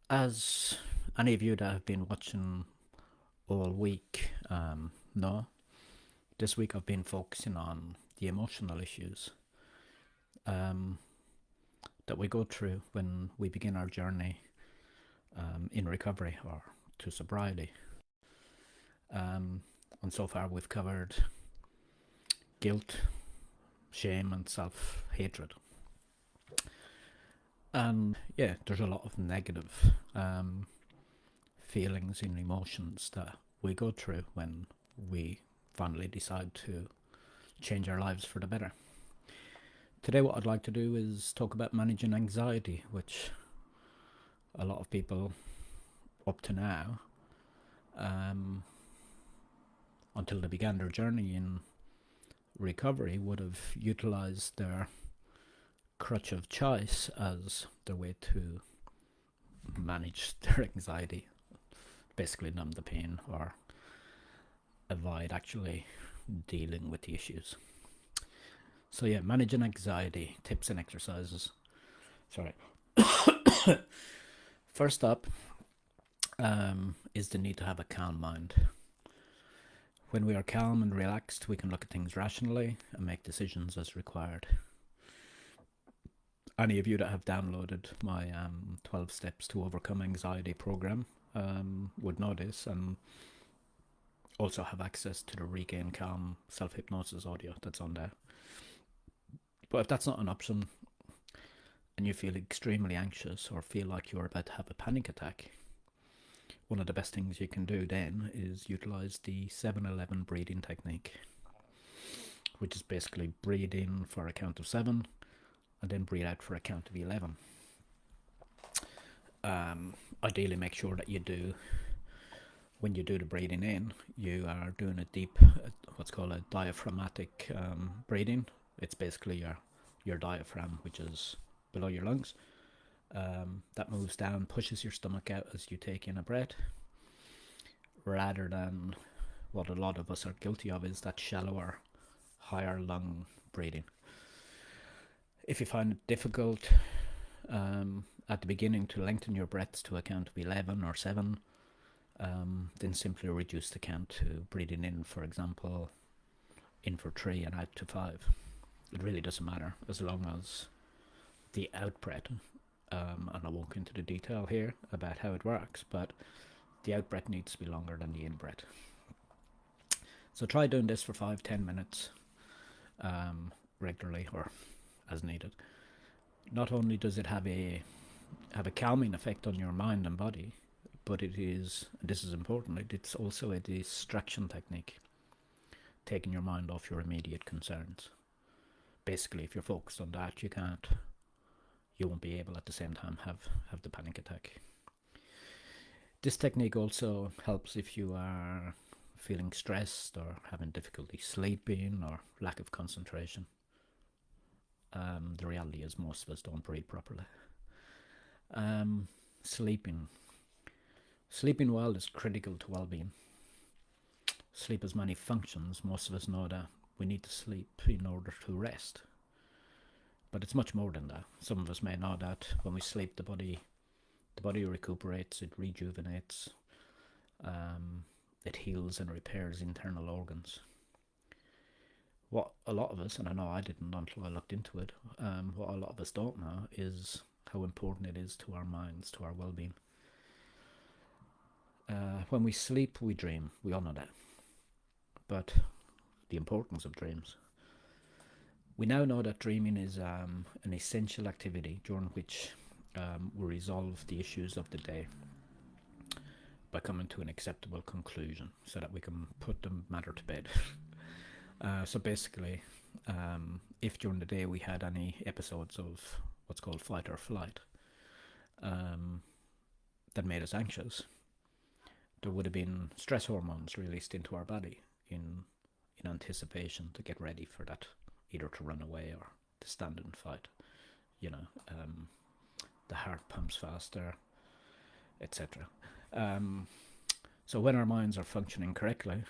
As any of you that have been watching all week know, this week I've been focusing on the emotional issues um, that we go through when we begin our journey in recovery or to sobriety. And so far we've covered guilt, shame, and self hatred. And yeah, there's a lot of negative feelings and emotions that we go through when we finally decide to change our lives for the better. Today, what I'd like to do is talk about managing anxiety, which a lot of people up to now, um, until they began their journey in recovery, would have utilized their crutch of choice as their way to manage their anxiety, basically numb the pain or avoid actually dealing with the issues. So yeah, managing anxiety, tips and exercises. Sorry. First up is the need to have a calm mind. When we are calm and relaxed, we can look at things rationally and make decisions as required. Any of you that have downloaded my 12 Steps to Overcome Anxiety program would know this, and also have access to the Regain Calm self-hypnosis audio that's on there. But if that's not an option and you feel extremely anxious or feel like you're about to have a panic attack, one of the best things you can do then is utilize the 7-11 breathing technique, which is basically breathe in for a count of 7 and then breathe out for a count of 11. Ideally, make sure that when you do the breathing in, you are doing a deep, what's called a diaphragmatic breathing. It's basically your diaphragm, which is below your lungs. That moves down, pushes your stomach out as you take in a breath, rather than what a lot of us are guilty of, is that shallower, higher lung breathing. If you find it difficult at the beginning to lengthen your breaths to a count of 11 or 7, then simply reduce the count to breathing in, for example, in for 3 and out to 5. It really doesn't matter as long as the out breath, and I won't go into the detail here about how it works, but the out breath needs to be longer than the in breath. So try doing this for 5-10 minutes regularly or as needed. Not only does it have a calming effect on your mind and body, but it is, and this is important, it's also a distraction technique, taking your mind off your immediate concerns. Basically, if you're focused on that, you won't be able at the same time have the panic attack. This technique also helps if you are feeling stressed or having difficulty sleeping or lack of concentration. The reality is most of us don't breathe properly. Sleeping well is critical to well-being. Sleep has many functions. Most of us know that we need to sleep in order to rest, but it's much more than that. Some of us may know that when we sleep, the body recuperates, it rejuvenates, it heals and repairs internal organs. What a lot of us, and I know I didn't until I looked into it, what a lot of us don't know is how important it is to our minds, to our well-being. When we sleep, we dream. We all know that. But the importance of dreams. We now know that dreaming is an essential activity during which we resolve the issues of the day by coming to an acceptable conclusion so that we can put the matter to bed. So basically, if during the day we had any episodes of what's called fight or flight that made us anxious, there would have been stress hormones released into our body in anticipation to get ready for that, either to run away or to stand and fight. The heart pumps faster, etc. So when our minds are functioning correctly,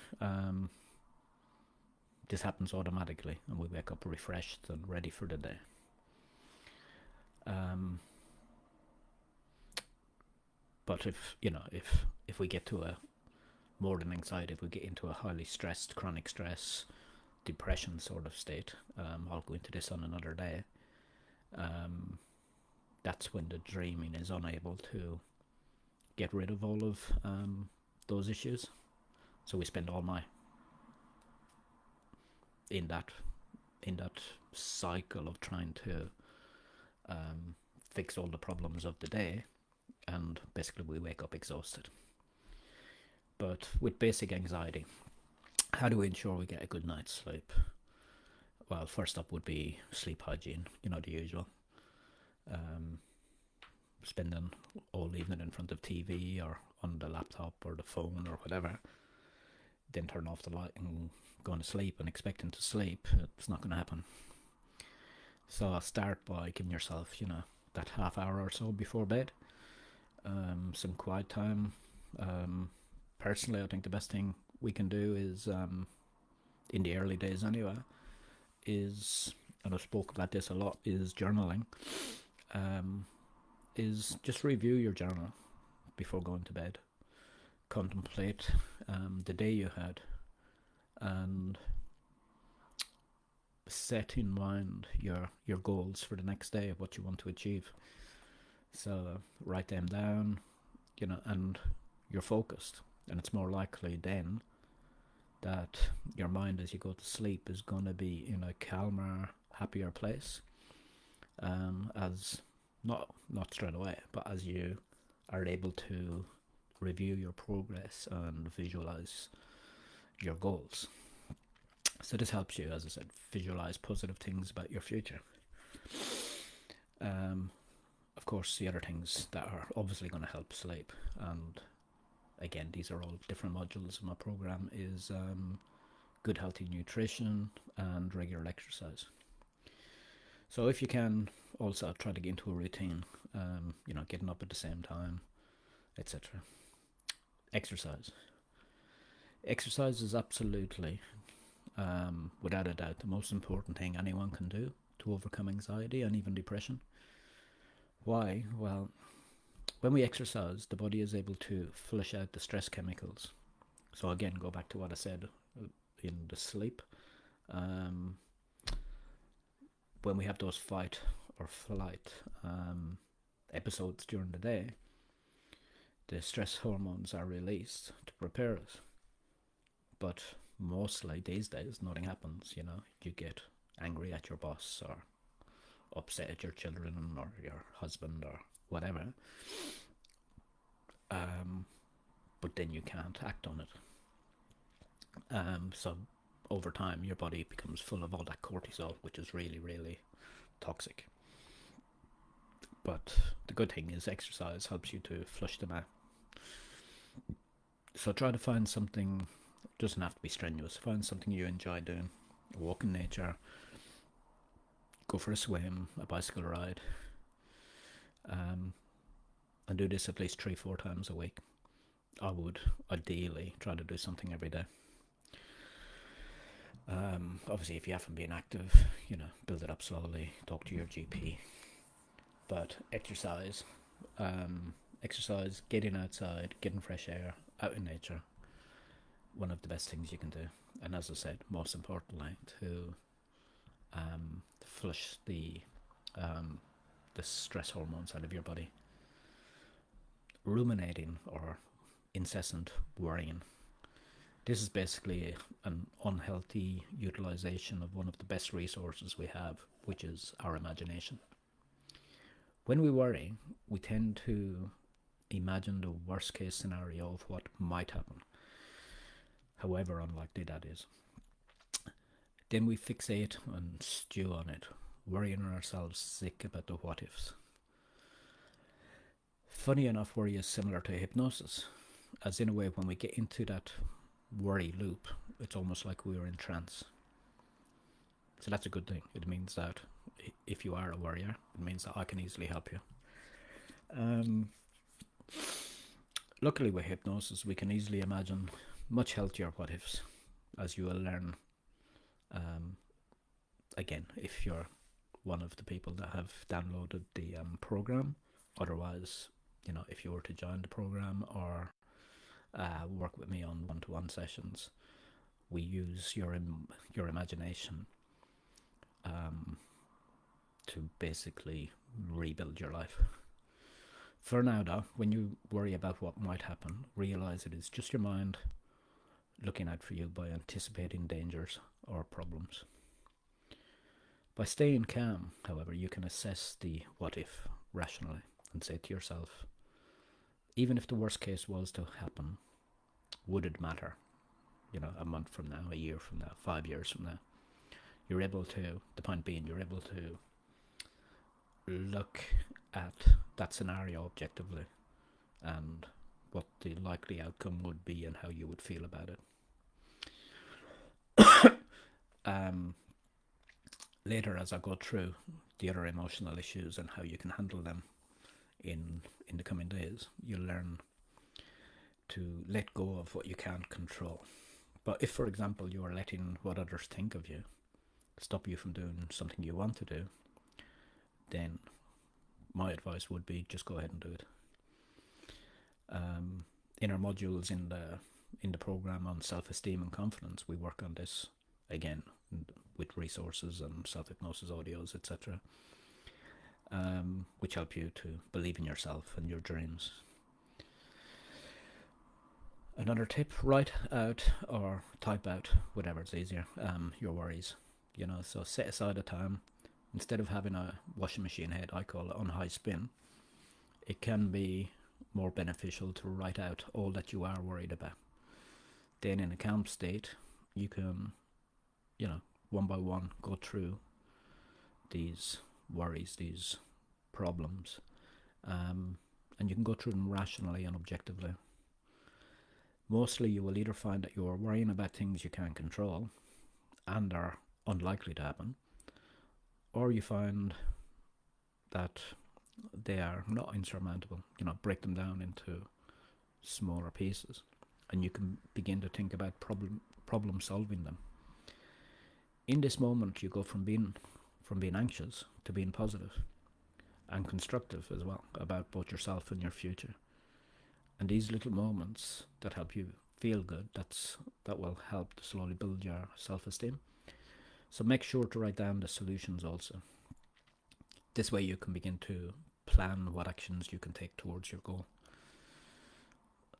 this happens automatically, and we wake up refreshed and ready for the day. But if we get to a more than anxiety, if we get into a highly stressed, chronic stress, depression sort of state, I'll go into this on another day. That's when the dreaming is unable to get rid of all of those issues. So we spend all night in that cycle of trying to fix all the problems of the day, and basically we wake up exhausted. But with basic anxiety, how do we ensure we get a good night's sleep? Well, first up would be sleep hygiene, the usual. Spending all evening in front of TV or on the laptop or the phone or whatever, then turn off the light and going to sleep and expecting to sleep, it's not going to happen. So I'll start by giving yourself, that half hour or so before bed, some quiet time. Personally, I think the best thing we can do is, in the early days anyway, is, and I've spoke about this a lot, is journaling. Is just review your journal before going to bed. Contemplate the day you had, and set in mind your goals for the next day, what you want to achieve. So write them down, and you're focused, and it's more likely then that your mind as you go to sleep is going to be in a calmer, happier place, as not straight away, but as you are able to review your progress and visualize your goals. So this helps you, as I said, visualize positive things about your future. Of course, the other things that are obviously going to help sleep, and again, these are all different modules of my program, is good healthy nutrition and regular exercise. So if you can, also try to get into a routine, getting up at the same time, etc. Exercise. Exercise is absolutely, without a doubt, the most important thing anyone can do to overcome anxiety and even depression. Why? Well, when we exercise, the body is able to flush out the stress chemicals. So again, go back to what I said in the sleep. When we have those fight or flight episodes during the day, the stress hormones are released to prepare us. But mostly these days, nothing happens. You get angry at your boss or upset at your children or your husband or whatever. But then you can't act on it. So over time, your body becomes full of all that cortisol, which is really, really toxic. But the good thing is exercise helps you to flush them out. So try to find something, doesn't have to be strenuous, find something you enjoy doing. Walk in nature, go for a swim, a bicycle ride, and do this at least 3-4 times a week. I would ideally try to do something every day. Obviously, if you haven't been active, build it up slowly, talk to your GP. But exercise, getting outside, getting fresh air, out in nature, one of the best things you can do. And as I said, most importantly, to flush the stress hormones out of your body. Ruminating or incessant worrying. This is basically an unhealthy utilization of one of the best resources we have, which is our imagination. When we worry, we tend to imagine the worst case scenario of what might happen, however unlikely that is. Then we fixate and stew on it, worrying ourselves sick about the what ifs. Funny enough, worry is similar to hypnosis, as in a way when we get into that worry loop, it's almost like we are in trance. So that's a good thing. It means that if you are a worrier, it means that I can easily help you. Luckily with hypnosis, we can easily imagine much healthier what ifs, as you will learn. Again, if you're one of the people that have downloaded the program, otherwise if you were to join the program or work with me on one-to-one sessions, we use your imagination to basically rebuild your life. For now, though, when you worry about what might happen, realize it is just your mind looking out for you by anticipating dangers or problems. By staying calm, however, you can assess the what if rationally and say to yourself, even if the worst case was to happen, would it matter? A month from now, a year from now, 5 years from now. You're able to, the point being, you're able to look at that scenario objectively and what the likely outcome would be and how you would feel about it. Later, as I go through the other emotional issues and how you can handle them in the coming days, you'll learn to let go of what you can't control. But if, for example, you are letting what others think of you stop you from doing something you want to do, then my advice would be just go ahead and do it. In our modules in the program on self-esteem and confidence, we work on this again with resources and self-hypnosis audios, etc., which help you to believe in yourself and your dreams. Another tip, write out or type out, whatever's easier, your worries. So set aside a time. Instead of having a washing machine head, I call it, on high spin, it can be more beneficial to write out all that you are worried about. Then in a calm state, you can, one by one, go through these worries, these problems, and you can go through them rationally and objectively. Mostly you will either find that you are worrying about things you can't control and are unlikely to happen, or you find that they are not insurmountable. Break them down into smaller pieces, and you can begin to think about problem solving them. In this moment, you go from being anxious to being positive and constructive as well about both yourself and your future. And these little moments that help you feel good, that will help to slowly build your self-esteem. So make sure to write down the solutions also. This way you can begin to plan what actions you can take towards your goal.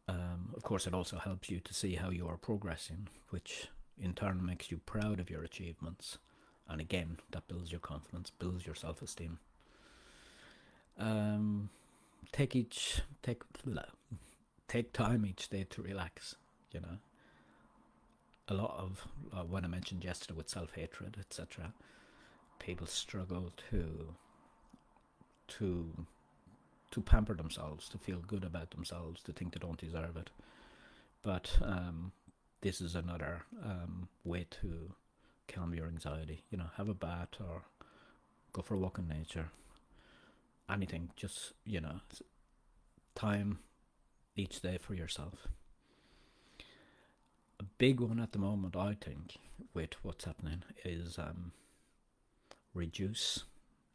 Of course, it also helps you to see how you are progressing, which in turn makes you proud of your achievements. And again, that builds your confidence, builds your self-esteem. Take time each day to relax. A lot of when I mentioned yesterday with self-hatred, etc., people struggle to pamper themselves, to feel good about themselves, to think they don't deserve it. But this is another way to calm your anxiety. Have a bath or go for a walk in nature. Anything, just time each day for yourself. A big one at the moment, I think, with what's happening is reduce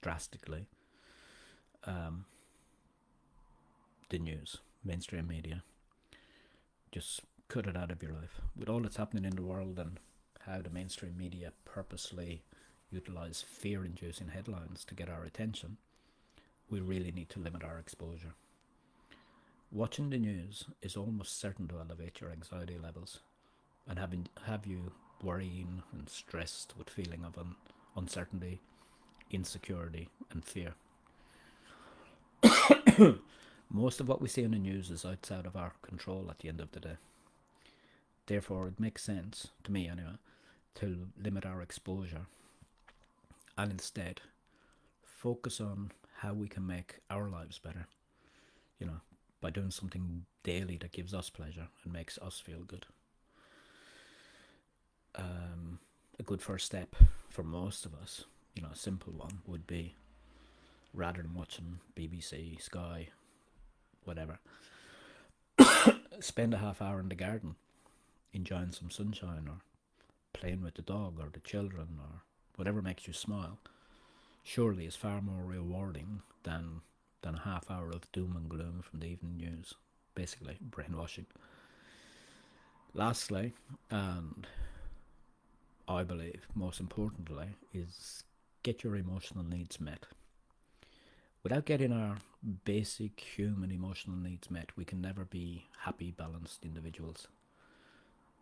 drastically the news, mainstream media. Just cut it out of your life. With all that's happening in the world and how the mainstream media purposely utilize fear-inducing headlines to get our attention, we really need to limit our exposure. Watching the news is almost certain to elevate your anxiety levels and have you worrying and stressed with feeling of uncertainty, insecurity and fear. Most of what we see in the news is outside of our control at the end of the day. Therefore, it makes sense, to me anyway, to limit our exposure and instead focus on how we can make our lives better, by doing something daily that gives us pleasure and makes us feel good. A good first step for most of us, a simple one, would be, rather than watching BBC, Sky, whatever, spend a half hour in the garden enjoying some sunshine or playing with the dog or the children or whatever makes you smile. Surely is far more rewarding than than a half hour of doom and gloom from the evening news. Basically, brainwashing. Lastly, and I believe most importantly, is get your emotional needs met. Without getting our basic human emotional needs met, we can never be happy, balanced individuals.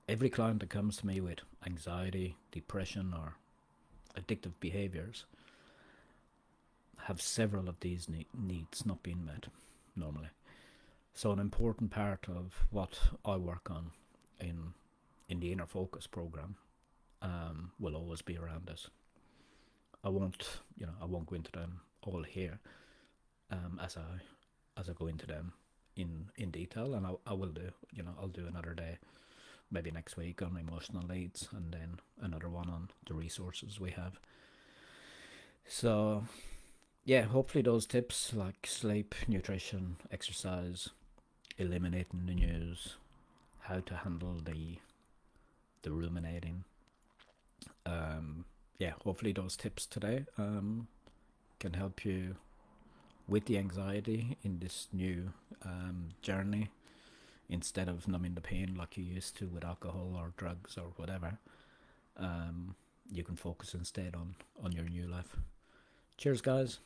Every client that comes to me with anxiety, depression, or addictive behaviours have several of these needs not being met normally. So an important part of what I work on in the Inner Focus program will always be around this. I won't go into them all here as I go into them in detail, and I will do. I'll do another day, maybe next week, on emotional needs, and then another one on the resources we have. So yeah, hopefully those tips like sleep, nutrition, exercise, eliminating the news, how to handle the ruminating. Yeah, hopefully those tips today can help you with the anxiety in this new journey. Instead of numbing the pain like you used to with alcohol or drugs or whatever, you can focus instead on your new life. Cheers, guys.